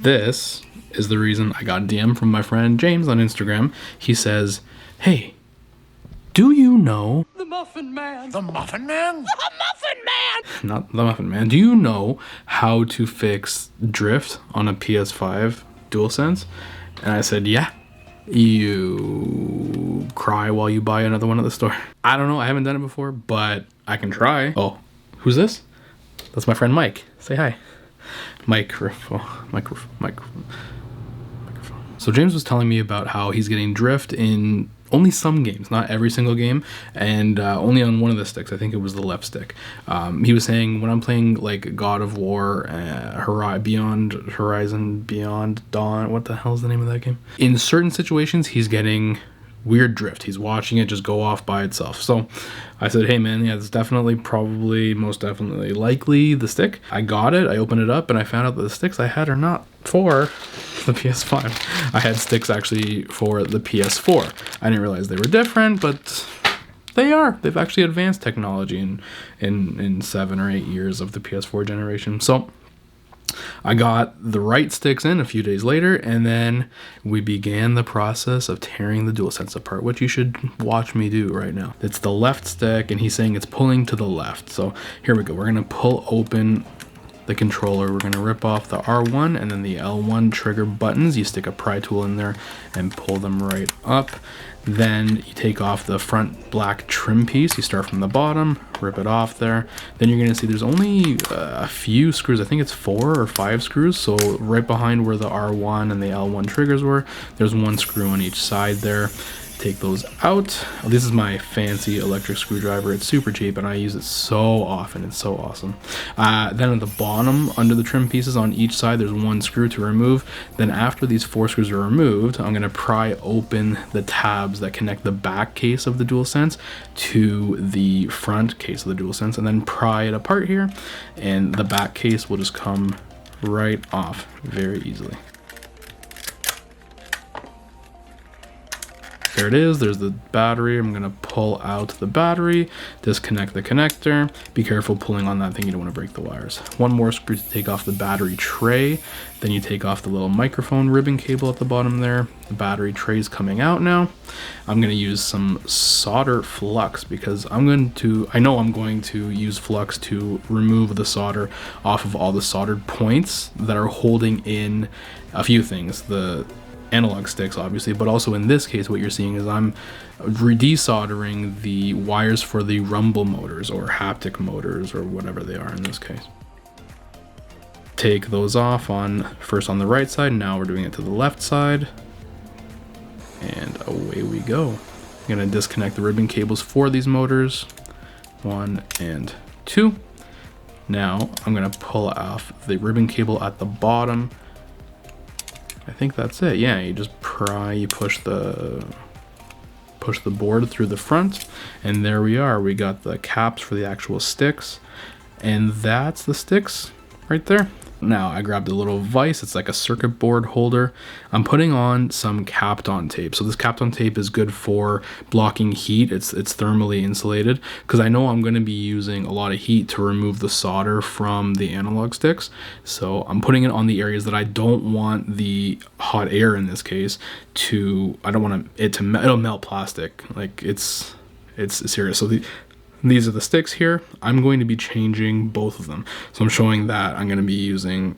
This is the reason I got a DM from my friend James on Instagram. He says, hey, do you know... The Muffin Man. The Muffin Man? The Muffin Man! Not the Muffin Man. Do you know how to fix drift on a PS5 DualSense? And I said, yeah. You cry while you buy another one at the store. I don't know. I haven't done it before, but I can try. Oh, who's this? That's my friend Mike. Say hi. Microphone. So James was telling me about how he's getting drift in only some games, not every single game, and only on one of the sticks. I think it was the left stick. He was saying when I'm playing like God of War, Beyond Horizon, Beyond Dawn, what the hell is the name of that game? In certain situations, he's getting weird drift. He's watching it just go off by itself. So I said, hey man, yeah, it's definitely, probably, most definitely, likely the stick. I got it, I opened it up, and I found out that the sticks I had are not for the PS5. I had sticks actually for the PS4. I didn't realize they were different, but they are. They've actually advanced technology in 7 or 8 years of the PS4 generation. So I got the right sticks in a few days later, and then we began the process of tearing the DualSense apart, which you should watch me do right now. It's the left stick, and he's saying it's pulling to the left. So here we go. We're going to pull open the controller. We're going to rip off the R1 and then the L1 trigger buttons. You stick a pry tool in there and pull them right up. Then you take off the front black trim piece. You start from the bottom, rip it off there. Then you're going to see there's only a few screws. I think it's 4 or 5 screws. So right behind where the R1 and the L1 triggers were, there's one screw on each side there. Take those out. This is my fancy electric screwdriver. It's super cheap and I use it so often. It's so awesome. Then at the bottom, under the trim pieces on each side, there's one screw to remove. Then after these 4 screws are removed, I'm going to pry open the tabs that connect the back case of the DualSense to the front case of the DualSense, and then pry it apart here, and the back case will just come right off very easily. There it is. There's the battery. I'm going to pull out the battery, disconnect the connector. Be careful pulling on that thing. You don't want to break the wires. One more screw to take off the battery tray. Then you take off the little microphone ribbon cable at the bottom there. The battery tray's coming out now. I'm going to use some solder flux because I know I'm going to use flux to remove the solder off of all the soldered points that are holding in a few things. The analog sticks obviously, but also in this case what you're seeing is I'm desoldering the wires for the rumble motors or haptic motors or whatever they are in this case. Take those off first on the right side, now we're doing it to the left side, and away we go. I'm going to disconnect the ribbon cables for these motors, 1 and 2. Now I'm going to pull off the ribbon cable at the bottom. I think that's it. Yeah, you just you push the board through the front, and there we are. We got the caps for the actual sticks, and that's the sticks right there. Now I grabbed a little vise. It's like a circuit board holder. I'm putting on some Kapton tape. So this Kapton tape is good for blocking heat. It's thermally insulated because I know I'm going to be using a lot of heat to remove the solder from the analog sticks. So I'm putting it on the areas that I don't want the hot air in this case I don't want it'll melt plastic. Like it's serious. So these are the sticks here. I'm going to be changing both of them. So I'm showing that I'm going to be using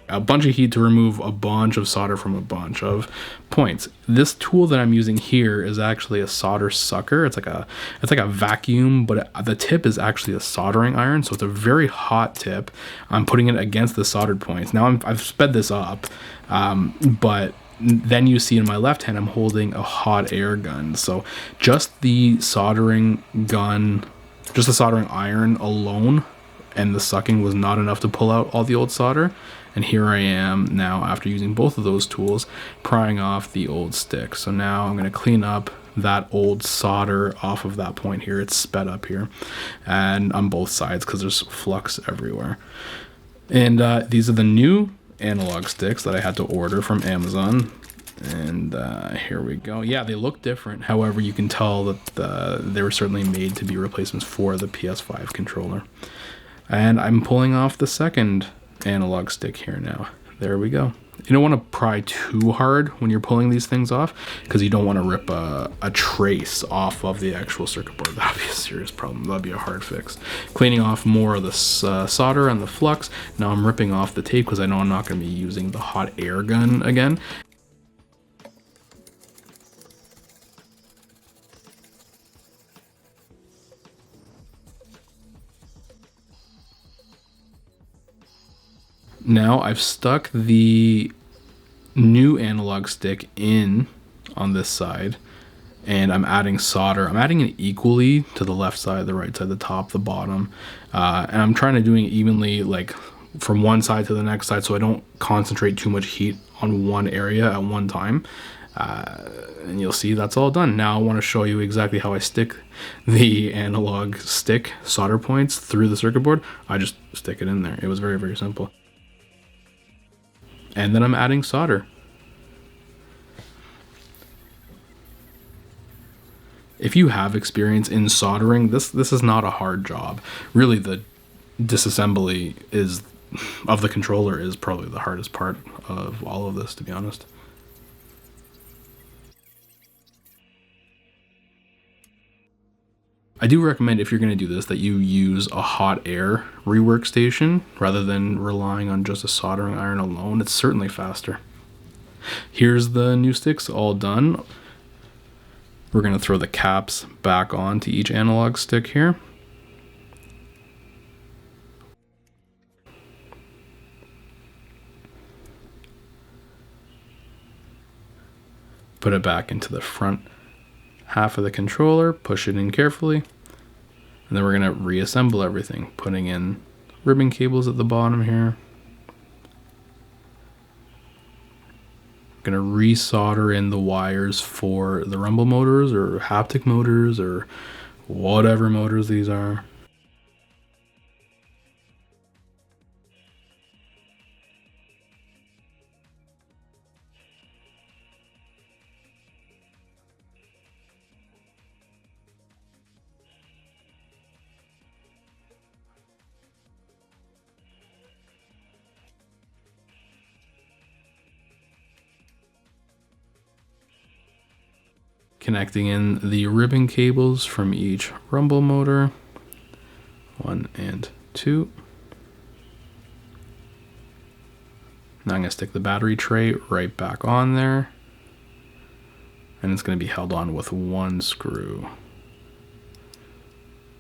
a bunch of heat to remove a bunch of solder from a bunch of points. This tool that I'm using here is actually a solder sucker. It's like a vacuum, but the tip is actually a soldering iron. So it's a very hot tip. I'm putting it against the soldered points. Now I've sped this up, but then you see in my left hand, I'm holding a hot air gun. So just the soldering gun, just the soldering iron alone and the sucking was not enough to pull out all the old solder. And here I am now after using both of those tools, prying off the old stick. So now I'm going to clean up that old solder off of that point here. It's sped up here and on both sides because there's flux everywhere. And these are the new analog sticks that I had to order from Amazon, and here we go. Yeah, they look different. However, you can tell that they were certainly made to be replacements for the PS5 controller. And I'm pulling off the second analog stick here now. there we go. You don't want to pry too hard when you're pulling these things off, because you don't want to rip a trace off of the actual circuit board. That'd be a serious problem. That'd be a hard fix. Cleaning off more of the solder and the flux. Now I'm ripping off the tape because I know I'm not going to be using the hot air gun again. Now I've stuck the new analog stick in on this side, and I'm adding solder. I'm adding it equally to the left side, the right side, the top, the bottom, and I'm trying to do it evenly, like from one side to the next side, so I don't concentrate too much heat on one area at one time. And you'll see that's all done. Now I want to show you exactly how I stick the analog stick solder points through the circuit board. I just stick it in there. It was very, very simple. And then I'm adding solder. If you have experience in soldering, this is not a hard job. Really, the disassembly of the controller is probably the hardest part of all of this, to be honest. I do recommend, if you're going to do this, that you use a hot air rework station rather than relying on just a soldering iron alone. It's certainly faster. Here's the new sticks all done. We're going to throw the caps back on to each analog stick here. Put it back into the front half of the controller, push it in carefully, and then we're going to reassemble everything, putting in ribbon cables at the bottom here. Going to resolder in the wires for the rumble motors or haptic motors or whatever motors these are. Connecting in the ribbon cables from each rumble motor, 1 and 2. Now I'm going to stick the battery tray right back on there, and it's going to be held on with one screw.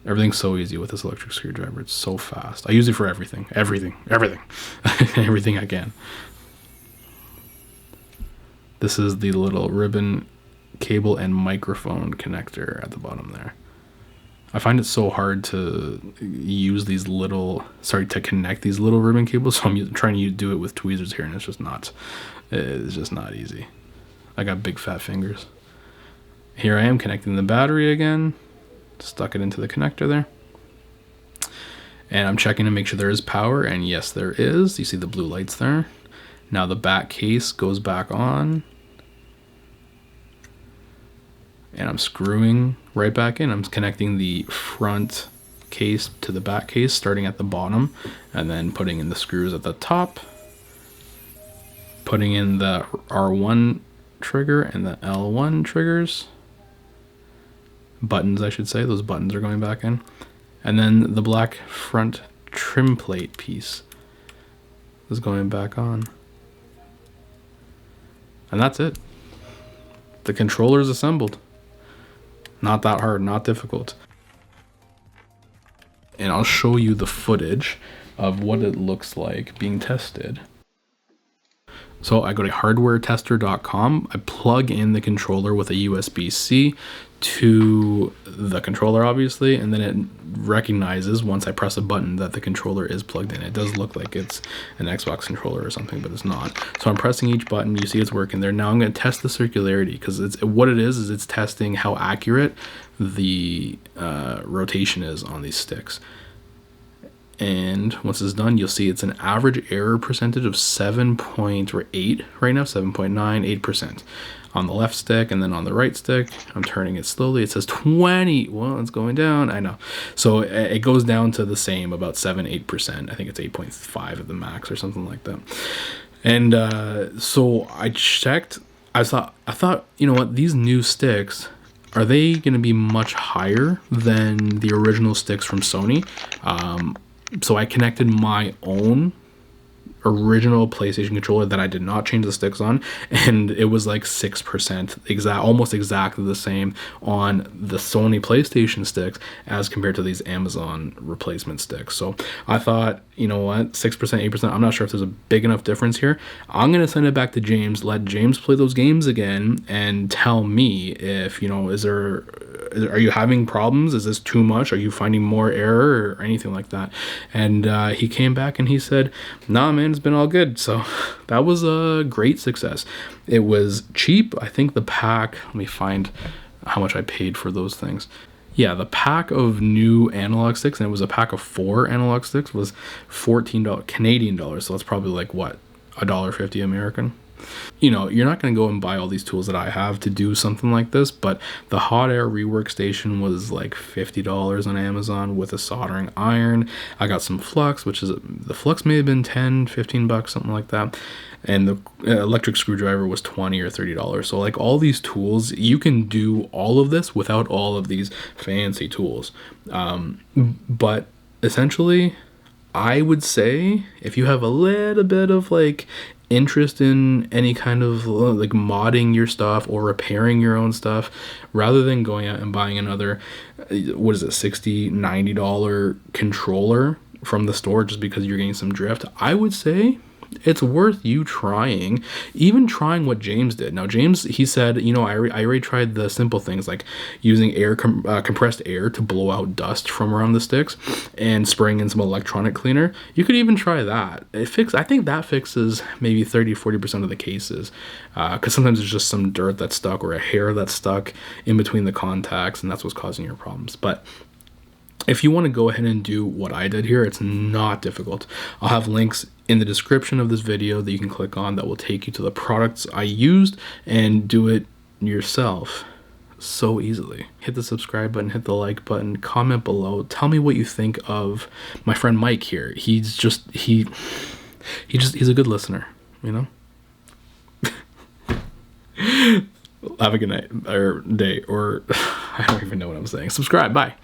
Everything's so easy with this electric screwdriver. It's so fast. I use it for everything everything I can. This is the little ribbon cable and microphone connector at the bottom there. I find it so hard to use these little, to connect these little ribbon cables, so I'm trying to do it with tweezers here, and it's just not easy. I got big fat fingers. Here I am connecting the battery again, stuck it into the connector there, and I'm checking to make sure there is power, and yes there is. You see the blue lights there. Now the back case goes back on, and I'm screwing right back in. I'm connecting the front case to the back case, starting at the bottom, and then putting in the screws at the top, putting in the R1 trigger and the L1 triggers, buttons I should say, those buttons are going back in, and then the black front trim plate piece is going back on. And that's it. The controller is assembled. Not that hard, not difficult. And I'll show you the footage of what it looks like being tested. So I go to hardwaretester.com, I plug in the controller with a USB-C to the controller obviously, and then it recognizes once I press a button that the controller is plugged in. It does look like it's an Xbox controller or something, but it's not. So I'm pressing each button, you see it's working there. Now I'm going to test the circularity, because it's testing how accurate the rotation is on these sticks. And once it's done, you'll see it's an average error percentage of 7.8 right now, 7.9, 8% on the left stick, and then on the right stick, I'm turning it slowly. It says 20. Well, it's going down. I know. So it goes down to the same, about 7, 8%. I think it's 8.5 at the max or something like that. And so I checked. I thought, you know what? These new sticks, are they going to be much higher than the original sticks from Sony? So I connected my own original PlayStation controller that I did not change the sticks on, and it was like 6%, almost exactly the same on the Sony PlayStation sticks as compared to these Amazon replacement sticks. So I thought, you know what, 6%, 8%, I'm not sure if there's a big enough difference here. I'm gonna send it back to James, let James play those games again, and tell me if, you know, are you having problems? Is this too much? Are you finding more error or anything like that? And he came back and he said, nah, man, it's been all good. So that was a great success. It was cheap. I think the pack, let me find how much I paid for those things. Yeah, the pack of new analog sticks, and it was a pack of 4 analog sticks, was $14 Canadian dollars. So that's probably like what, $1.50 American? You know, you're not going to go and buy all these tools that I have to do something like this, but the hot air rework station was like $50 on Amazon with a soldering iron. I got some flux, the flux may have been 10, 15 bucks, something like that. And the electric screwdriver was $20 or $30. So like all these tools, you can do all of this without all of these fancy tools. But essentially, I would say if you have a little bit of like interest in any kind of like modding your stuff or repairing your own stuff, rather than going out and buying another, what is it, $60, $90 controller from the store just because you're getting some drift, I would say it's worth you trying, even trying what James did. Now, James, he said, you know, I already tried the simple things like using compressed air to blow out dust from around the sticks and spraying in some electronic cleaner. You could even try that. I think that fixes maybe 30-40% of the cases, because sometimes there's just some dirt that's stuck or a hair that's stuck in between the contacts, and that's what's causing your problems. But if you want to go ahead and do what I did here, it's not difficult. I'll have links in the description of this video that you can click on that will take you to the products I used, and do it yourself so easily. Hit the subscribe button, hit the like button, comment below. Tell me what you think of my friend Mike here. He's a good listener, you know? Have a good night or day, or I don't even know what I'm saying. Subscribe. Bye.